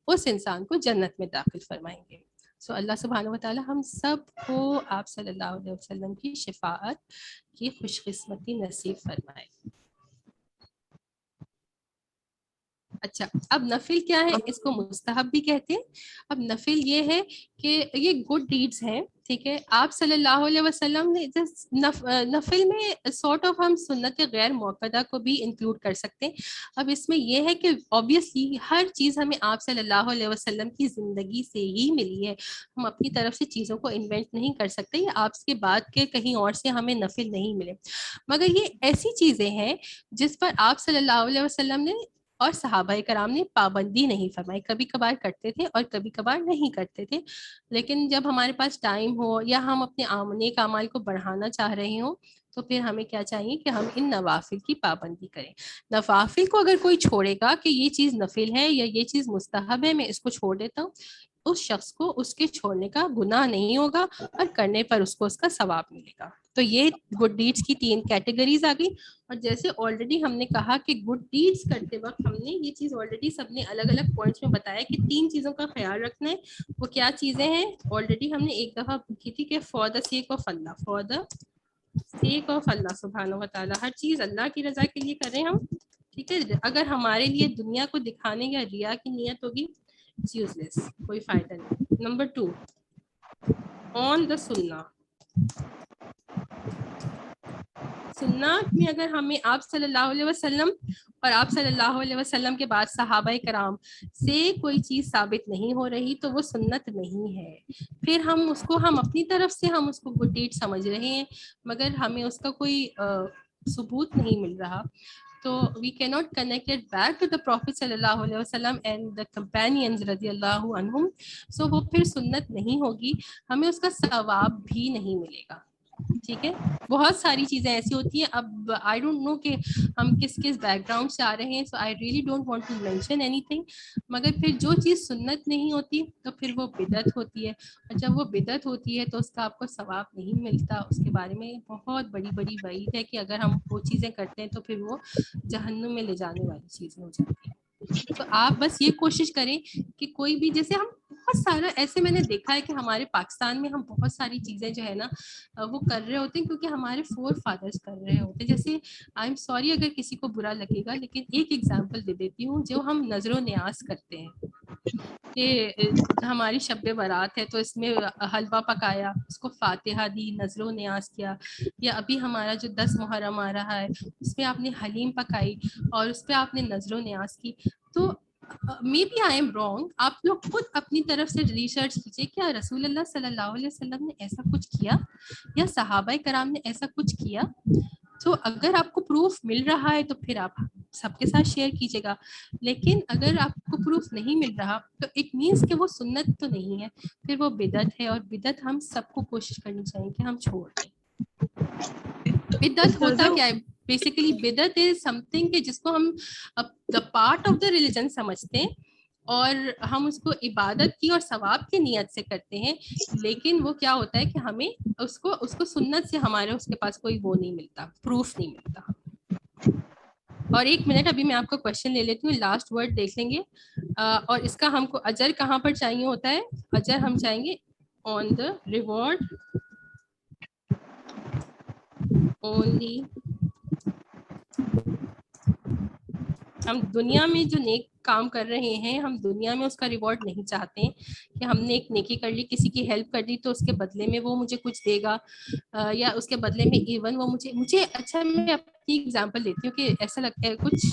اس انسان کو جنت میں داخل فرمائیں گے. سو اللہ سبحانہ و تعالیٰ ہم سب کو آپ صلی اللہ علیہ وسلم کی شفاعت کی خوش قسمتی نصیب فرمائے. اچھا اب نفل کیا ہے؟ اس کو مستحب بھی کہتے ہیں. اب نفل یہ ہے کہ یہ گڈ ڈیڈز ہیں، ٹھیک ہے. آپ صلی اللہ علیہ وسلم نے نفل میں سارٹ آف ہم سنت غیر موقدہ کو بھی انکلوڈ کر سکتے ہیں. اب اس میں یہ ہے کہ obviously ہر چیز ہمیں آپ صلی اللہ علیہ وسلم کی زندگی سے ہی ملی ہے، ہم اپنی طرف سے چیزوں کو انوینٹ نہیں کر سکتے، یا آپ کے بعد کے کہیں اور سے ہمیں نفل نہیں ملے. مگر یہ ایسی چیزیں ہیں جس پر آپ صلی اللہ علیہ وسلم نے اور صحابہ کرام نے پابندی نہیں فرمائی. کبھی کبھار کرتے تھے اور کبھی کبھار نہیں کرتے تھے، لیکن جب ہمارے پاس ٹائم ہو یا ہم اپنے نیک اعمال کو بڑھانا چاہ رہے ہوں تو پھر ہمیں کیا چاہیے کہ ہم ان نوافل کی پابندی کریں. نوافل کو اگر کوئی چھوڑے گا کہ یہ چیز نفل ہے یا یہ چیز مستحب ہے میں اس کو چھوڑ دیتا ہوں، اس شخص کو اس کے چھوڑنے کا گناہ نہیں ہوگا اور کرنے پر اس کو اس کا ثواب ملے گا. تو یہ گڈ ڈیڈس کی 3 کیٹیگریز آ گئی. اور جیسے آلریڈی ہم نے کہا کہ گڈ ڈیڈس کرتے وقت ہم نے یہ چیز آلریڈی سب نے الگ الگ پوائنٹس میں بتایا کہ 3 چیزوں کا خیال رکھنا ہے. وہ کیا چیزیں ہیں؟ آلریڈی ہم نے ایک دفعہ کی تھی کہ for the sake of Allah, for the sake of Allah سبحانہ و تعالیٰ، ہر چیز اللہ کی رضا کے لیے کریں ہم. ٹھیک ہے، اگر ہمارے لیے دنیا کو دکھانے یا ریا کی نیت ہوگی اٹس یوز لیس، کوئی فائدہ نہیں. نمبر 2 آن دا سنہ. سنت میں اگر ہمیں آپ صلی اللہ علیہ وسلم اور آپ صلی اللہ علیہ وسلم کے بعد صحابہ کرام سے کوئی چیز ثابت نہیں ہو رہی تو وہ سنت نہیں ہے. پھر ہم اس کو اپنی طرف سے ہم اس کو گڈ ڈیڈ سمجھ رہے ہیں مگر ہمیں اس کا کوئی ثبوت نہیں مل رہا. تو we cannot connect it back to the Prophet صلی اللہ علیہ وسلم and the companions رضی اللہ عنہم. So وہ پھر سنت نہیں ہوگی، ہمیں اس کا ثواب بھی نہیں ملے گا. ٹھیک ہے، بہت ساری چیزیں ایسی ہوتی ہیں. اب آئی ڈونٹ نو کہ ہم کس بیک گراؤنڈ سے آ رہے ہیں، so I really don't want to mention anything. مگر پھر جو چیز سنت نہیں ہوتی تو پھر وہ بدعت ہوتی ہے، اور جب وہ بدعت ہوتی ہے تو اس کا آپ کو ثواب نہیں ملتا. اس کے بارے میں بہت بڑی بڑی وعید ہے کہ اگر ہم وہ چیزیں کرتے ہیں تو پھر وہ جہنم میں لے جانے والی چیزیں ہو جاتی ہیں. تو آپ بس یہ کوشش کریں کہ کوئی بھی، جیسے ہم بہت سارا ایسے میں نے دیکھا ہے کہ ہمارے پاکستان میں ہم بہت ساری چیزیں جو ہے نا وہ کر رہے ہوتے ہیں کیونکہ ہمارے فور فادرز کر رہے ہوتے ہیں. جیسے آئی ایم سوری اگر کسی کو برا لگے گا، لیکن ایک ایگزامپل دے دیتی ہوں. جو ہم نظر و نیاز کرتے ہیں کہ ہماری شب برات ہے تو اس میں حلوہ پکایا، اس کو فاتحہ دی، نظر و نیاز کیا، یا ابھی ہمارا جو 10 محرم آ رہا ہے اس پہ آپ نے حلیم پکائی اور اس پہ آپ نے نظر و نیاز کی. تو maybe I am wrong, آپ لوگ خود اپنی طرف سے ریسرچ کیجیے کیا رسول اللہ صلی اللہ علیہ وسلم نے ایسا کچھ کیا یا صحابہ کرام نے ایسا کچھ کیا. تو اگر آپ کو پروف مل رہا ہے تو پھر آپ سب کے ساتھ شیئر کیجیے گا، لیکن اگر آپ کو پروف نہیں مل رہا تو اٹ مینس کہ وہ سنت تو نہیں ہے، پھر وہ بدعت ہے. اور بدعت ہم سب کو کوشش کرنی چاہیے کہ ہم چھوڑ دیں. بدعت ہوتا کیا ہے؟ بیسیکلی بدعت از سم تھنگ کہ جس کو ہم the part of the religion سمجھتے ہیں اور ہم اس کو عبادت کی اور ثواب کی نیت سے کرتے ہیں، لیکن وہ کیا ہوتا ہے کہ ہمیں اس کو سنت سے ہمارے اس کے پاس کوئی وہ نہیں ملتا، پروف نہیں ملتا. اور 1 منٹ ابھی میں آپ کو کوشچن لے لیتی ہوں، لاسٹ ورڈ دیکھ لیں گے. اور اس کا ہم کو اجر کہاں پر چاہیے ہوتا ہے؟ اجر ہم چاہیں گے آن دا ریوارڈ اونلی. ہم دنیا میں جو نیک کام کر رہے ہیں ہم دنیا میں اس کا ریوارڈ نہیں چاہتے کہ ہم نے ایک نیکی کر لی، کسی کی ہیلپ کر دی تو اس کے بدلے میں وہ مجھے کچھ دے گا، یا اس کے بدلے میں ایون وہ مجھے اچھا میں اپنی ایگزامپل دیتی ہوں کہ ایسا لگتا ہے کچھ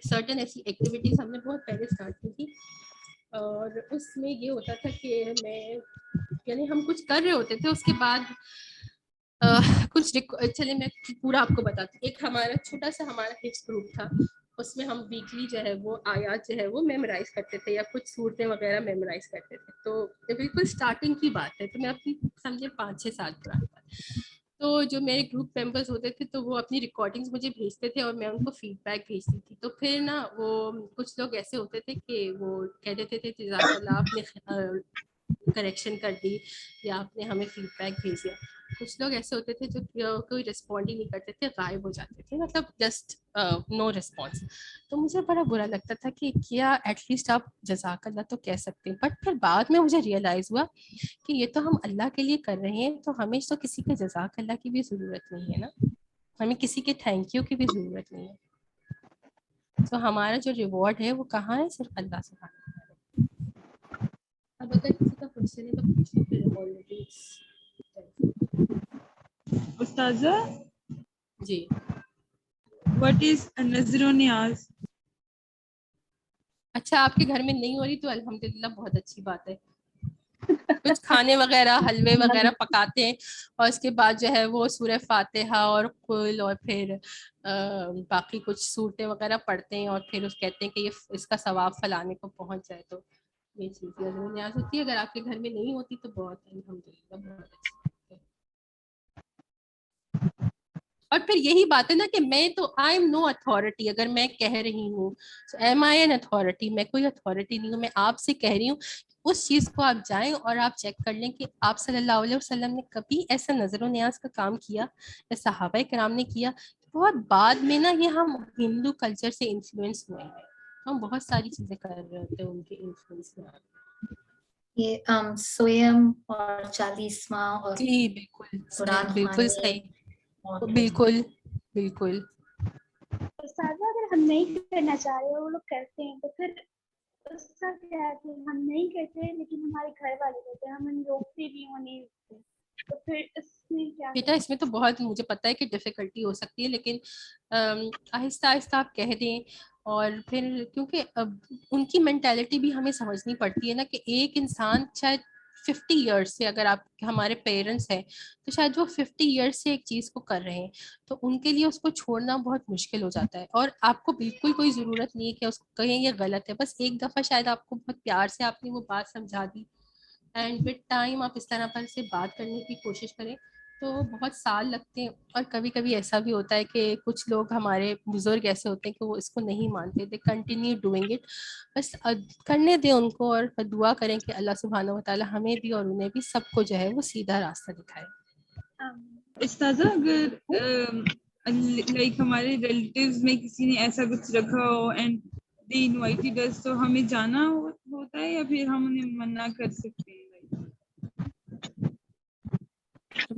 سرٹن ایسی ایکٹیویٹیز ہم نے بہت پہلے اسٹارٹ کی تھی اور اس میں یہ ہوتا تھا کہ یعنی ہم کچھ کر رہے ہوتے تھے، اس کے بعد کچھ چلے میں پورا آپ کو بتاتی ہوں. ایک ہمارا چھوٹا سا ہمارا حفظ گروپ تھا، اس میں ہم ویکلی جو ہے وہ آیات جو ہے وہ میمورائز کرتے تھے یا کچھ صورتیں وغیرہ میمورائز کرتے تھے. تو بالکل اسٹارٹنگ کی بات ہے، تو میں اپنی سمجھے 5-6 سال پرانی بات. تو جو میرے گروپ ممبرز ہوتے تھے تو وہ اپنی ریکارڈنگز مجھے بھیجتے تھے اور میں ان کو فیڈ بیک بھیجتی تھی. تو پھر نا وہ کچھ لوگ ایسے ہوتے تھے کہ وہ کہہ دیتے تھے جزاک اللہ آپ نے کریکشن کر دی یا آپ نے ہمیں فیڈ بیک بھیج دیا. کچھ لوگ ایسے ہوتے تھے جو کوئی رسپونڈ ہی نہیں کرتے تھے، غائب ہو جاتے تھے، مطلب جسٹ نو رسپانس. تو مجھے بڑا برا لگتا تھا کہ کیا ایٹ لیسٹ آپ جزاک اللہ تو کہہ سکتے ہیں. بٹ پھر بعد میں مجھے ریئلائز ہوا کہ یہ تو ہم اللہ کے لیے کر رہے ہیں، تو ہمیں تو کسی کے جزاک اللہ کی بھی ضرورت نہیں ہے نا، ہمیں کسی کے تھینک یو کی بھی ضرورت نہیں ہے. تو ہمارا جو ریوارڈ ہے وہ کہاں ہے؟ صرف اللہ سبحانہ و تعالیٰ. اب اگر کسی کا کوشچن ہے تو پوچھیں. پھر آلریڈی استاذہ جی what is نظر و نیاز؟ اچھا آپ کے گھر میں نہیں ہو رہی تو الحمدللہ بہت اچھی بات ہے. کچھ کھانے وغیرہ حلوے وغیرہ پکاتے ہیں اور اس کے بعد جو ہے وہ سورہ فاتحہ اور قل اور پھر باقی کچھ صورتیں وغیرہ پڑھتے ہیں اور پھر اس کہتے ہیں کہ یہ اس کا ثواب فلانے کو پہنچ جائے. تو یہ چیز نظر و نیاز ہوتی ہے. اگر آپ کے گھر میں نہیں ہوتی تو بہت الحمدللہ بہت اچھی. اور پھر یہی بات ہے نا کہ میں تو آئی ایم نو اتھارٹی. اگر میں کہہ رہی ہوں ایم آئی این اتھارٹی, میں کوئی اتھارٹی نہیں ہوں, میں آپ سے کہہ رہی ہوں اس چیز کو آپ جائیں اور آپ چیک کر لیں کہ آپ صلی اللہ علیہ وسلم نے کبھی ایسا نظر و نیاز کا کام کیا یا صحابہ کرام نے کیا. بہت بعد میں نا یہ ہم ہندو کلچر سے انفلوئنس ہوئے ہیں, ہم بہت ساری چیزیں کر رہے ہوتے ہیں ان کے انفلوئنس میں. یہ سویم اور 40واں اور جی بالکل قرآن بالکل خوانی صحیح, اور بالکل بالکل. استاذہ اگر ہم نہیں کرنا چاہ رہے اور وہ لوگ کرتے ہیں تو پھر اس کا کیا ہے کہ ہم نہیں کرتے لیکن ہمارے گھر والے کرتے ہیں, ہم روکتے بھی ہوں نہیں روکتے, تو پھر اس میں کیا بیٹا اس میں تو بہت مجھے پتا ہے کہ ڈیفیکلٹی ہو سکتی ہے, لیکن آہستہ آہستہ آپ کہہ دیں. اور پھر کیونکہ ان کی مینٹیلٹی بھی ہمیں سمجھنی پڑتی ہے نا کہ ایک انسان شاید 50 ایئرس سے, اگر آپ ہمارے پیرنٹس ہیں تو شاید وہ 50 ایئرس سے ایک چیز کو کر رہے ہیں, تو ان کے لیے اس کو چھوڑنا بہت مشکل ہو جاتا ہے. اور آپ کو بالکل کوئی ضرورت نہیں ہے کہ اس کو کہیں یہ غلط ہے, بس ایک دفعہ شاید آپ کو بہت پیار سے آپ نے وہ بات سمجھا دی, اینڈ وتھ ٹائم آپ اس طرح پر سے بات کرنے کی کوشش کریں تو بہت سال لگتے ہیں. اور کبھی کبھی ایسا بھی ہوتا ہے کہ کچھ لوگ ہمارے بزرگ ایسے ہوتے ہیں کہ وہ اس کو نہیں مانتے, دے کنٹینیو ڈوئنگ اٹ. بس کرنے دیں ان کو, اور دعا کریں کہ اللہ سبحانہ و تعالیٰ ہمیں بھی اور انہیں بھی سب کو جو ہے وہ سیدھا راستہ دکھائے. استاذہ اگر لائک ہمارے ریلیٹیوز میں کسی نے ایسا کچھ رکھا ہو اینڈ دے انوائٹڈ اس, تو ہمیں جانا ہوتا ہے یا پھر ہم انہیں منع کر سکتے ہیں؟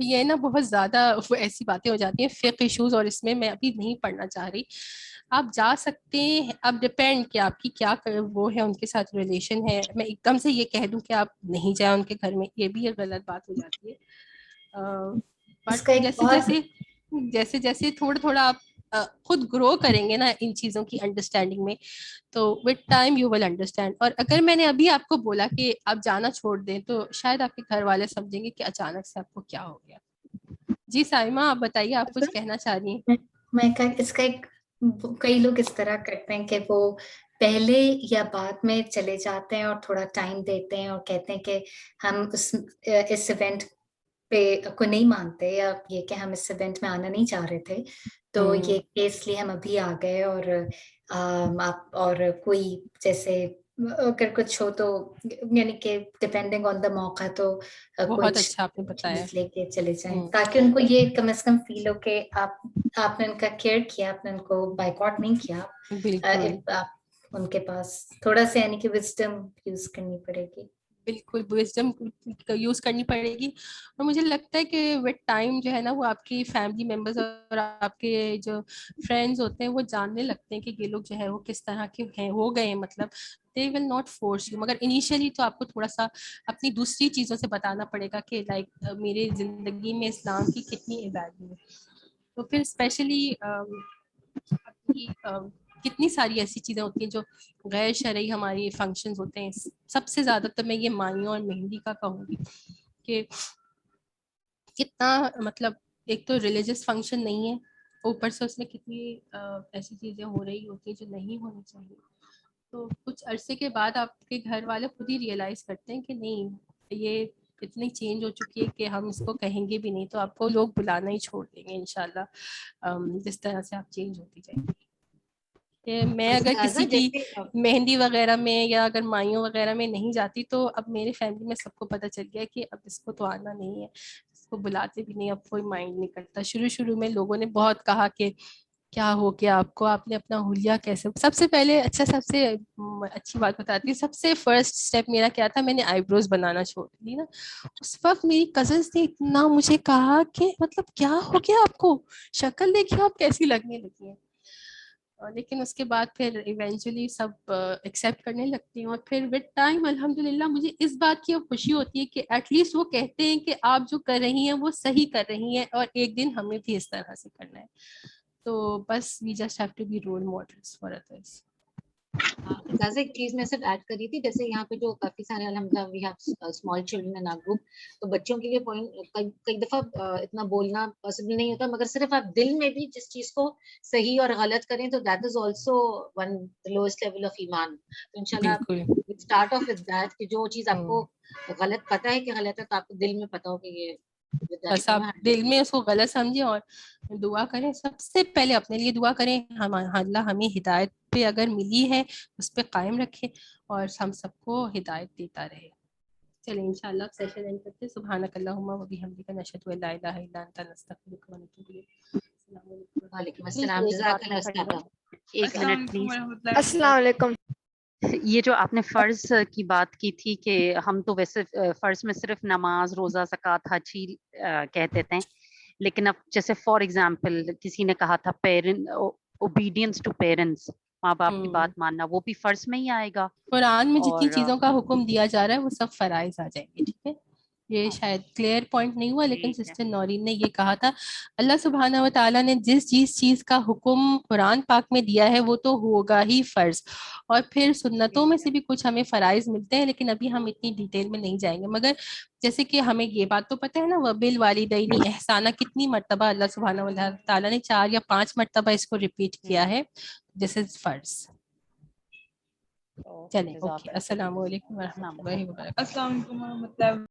یہ نا بہت زیادہ ایسی باتیں ہو جاتی ہیں فقہ ایشوز, اور اس میں ابھی نہیں پڑھنا چاہ رہی. آپ جا سکتے ہیں, اب ڈپینڈ کہ آپ کی کیا وہ ہے ان کے ساتھ ریلیشن ہے. میں ایک دم سے یہ کہہ دوں کہ آپ نہیں جائیں ان کے گھر میں, یہ بھی ایک غلط بات ہو جاتی ہے. بٹ جیسے جیسے تھوڑا تھوڑا آپ خود گرو کریں گے نا ان چیزوں کی انڈرسٹینڈنگ میں, تو with time you will understand. اور اگر میں نے ابھی آپ کو بولا کہ آپ جانا چھوڑ دیں تو شاید آپ کے گھر والے سمجھیں گے کہ اچانک سے آپ کو کیا ہو گیا. جی سائمہ آپ بتائیے, آپ کچھ کہنا چاہ رہی ہیں؟ میں اس کا ایک کئی لوگ اس طرح کرتے ہیں کہ وہ پہلے یا بعد میں چلے جاتے ہیں اور تھوڑا ٹائم دیتے ہیں اور کہتے ہیں کہ ہم اس ایونٹ پہ کو نہیں مانتے, یا یہ کہ ہم اس ایونٹ میں آنا نہیں چاہ رہے تھے تو یہ کیس لیے ہم ابھی آ گئے. اور کوئی جیسے اگر کچھ ہو تو یعنی کہ ڈپینڈنگ آن دا موقع تو بہت اچھا آپ نے بتایا, چیز لے کے چلے جائیں تاکہ ان کو یہ کم از کم فیل ہو کہ آپ نے ان کا کیئر کیا, آپ نے ان کو بائیکاٹ نہیں کیا. آپ ان کے پاس تھوڑا سا یعنی کہ وزڈم یوز کرنی پڑے گی. بالکل وزڈم یوز کرنی پڑے گی. اور مجھے لگتا ہے کہ وتھ ٹائم جو ہے نا وہ آپ کی فیملی ممبرز اور آپ کے جو فرینڈز ہوتے ہیں وہ جاننے لگتے ہیں کہ یہ لوگ جو ہے وہ کس طرح کے ہیں, ہو گئے ہیں, مطلب they will not force you. مگر انیشیلی تو آپ کو تھوڑا سا اپنی دوسری چیزوں سے بتانا پڑے گا کہ لائک میرے زندگی میں اسلام کی کتنی ویلیو ہے. تو پھر اسپیشلی کتنی ساری ایسی چیزیں ہوتی ہیں جو غیر شرعی ہماری فنکشنز ہوتے ہیں. سب سے زیادہ تو میں یہ مائیوں اور مہندی کا کہوں گی کہ کتنا مطلب ایک تو ریلیجس فنکشن نہیں ہے, اوپر سے اس میں کتنی ایسی چیزیں ہو رہی ہوتی ہیں جو نہیں ہونی چاہیے. تو کچھ عرصے کے بعد آپ کے گھر والے خود ہی ریئلائز کرتے ہیں کہ نہیں یہ اتنی چینج ہو چکی ہے کہ ہم اس کو کہیں گے بھی نہیں تو آپ کو لوگ بلانا ہی چھوڑ دیں گے انشاءاللہ, جس طرح سے آپ چینج ہوتی جائیں گی. میں اگر کسی کی مہندی وغیرہ میں یا اگر مائیوں وغیرہ میں نہیں جاتی تو اب میرے فیملی میں سب کو پتہ چل گیا کہ اب اس کو تو آنا نہیں ہے, اس کو بلاتے بھی نہیں, اب کوئی مائنڈ نہیں کرتا. شروع میں لوگوں نے بہت کہا کہ کیا ہو گیا آپ کو, آپ نے اپنا حلیہ کیسے. سب سے پہلے سب سے اچھی بات بتاتی ہوں, سب سے فرسٹ اسٹیپ میرا کیا تھا, میں نے آئی بروز بنانا چھوڑ دی نا. اس وقت میری کزنس نے اتنا مجھے کہا کہ مطلب کیا ہو گیا آپ کو, شکل دیکھیے آپ کیسی لگنے لگی ہیں. لیکن اس کے بعد پھر ایونچولی سب ایکسیپٹ کرنے لگتی ہیں. اور پھر وتھ ٹائم الحمدللہ مجھے اس بات کی خوشی ہوتی ہے کہ ایٹ لیسٹ وہ کہتے ہیں کہ آپ جو کر رہی ہیں وہ صحیح کر رہی ہیں, اور ایک دن ہمیں بھی اس طرح سے کرنا ہے. تو بس we just have to be role models for others. تازہ ایک چیز میں صرف ایڈ کر رہی تھی, جیسے یہاں پہ جو کافی سارے الحمدللہ we have small children in our group, تو بچوں کے لیے کئی دفعہ اتنا بولنا پاسبل نہیں ہوتا, مگر صرف آپ دل میں بھی جس چیز کو صحیح اور غلط کریں تو that is also one lowest level of ایمان. تو انشاءاللہ اسٹارٹ آف ود دیٹ کہ جو چیز آپ کو غلط پتہ ہے کہ غلط ہے تو آپ کو دل میں پتہ ہو کہ یہ بس آپ دل میں اس کو غلط سمجھیں اور دعا کریں. سب سے پہلے اپنے لیے دعا کریں, اللہ ہمیں ہدایت پہ اگر ملی ہے اس پہ قائم رکھے اور ہم سب کو ہدایت دیتا رہے. چلیں انشاءاللہ سیشن اینڈ کرتے ہیں. سبحانک اللہم و بحمدک نشہد ان لا الہ الا انت نستغفرک و نتوب الیک. وعلیکم السلام. جزاک اللہ استاذہ. ایک منٹ پلیز. السلام علیکم. یہ جو آپ نے فرض کی بات کی تھی کہ ہم تو ویسے فرض میں صرف نماز, روزہ, زکوٰۃ, حج ہی کہتے تھے, لیکن اب جیسے فار ایگزامپل کسی نے کہا تھا اوبیڈینس ٹو پیرنٹس, ماں باپ کی بات ماننا, وہ بھی فرض میں ہی آئے گا. قرآن میں جتنی چیزوں کا حکم دیا جا رہا ہے وہ سب فرائض آ جائیں گے. ٹھیک ہے, یہ شاید کلیئر پوائنٹ نہیں ہوا, لیکن سسٹر نورین نے یہ کہا تھا اللہ سبحانہ و تعالیٰ نے جس چیز کا حکم قرآن پاک میں دیا ہے وہ تو ہوگا ہی فرض, اور پھر سنتوں میں سے بھی کچھ ہمیں فرائض ملتے ہیں, لیکن ابھی ہم اتنی ڈیٹیل میں نہیں جائیں گے. مگر جیسے کہ ہمیں یہ بات تو پتہ ہے نا, وبالوالدین احسانہ کتنی مرتبہ اللہ سبحانہ و تعالیٰ نے 4 یا 5 مرتبہ اس کو ریپیٹ کیا ہے, دس از فرض. چلیں اوکے, السلام علیکم ورحمۃ اللہ وبرکاتہ. السلام علیکم ورحمۃ اللہ.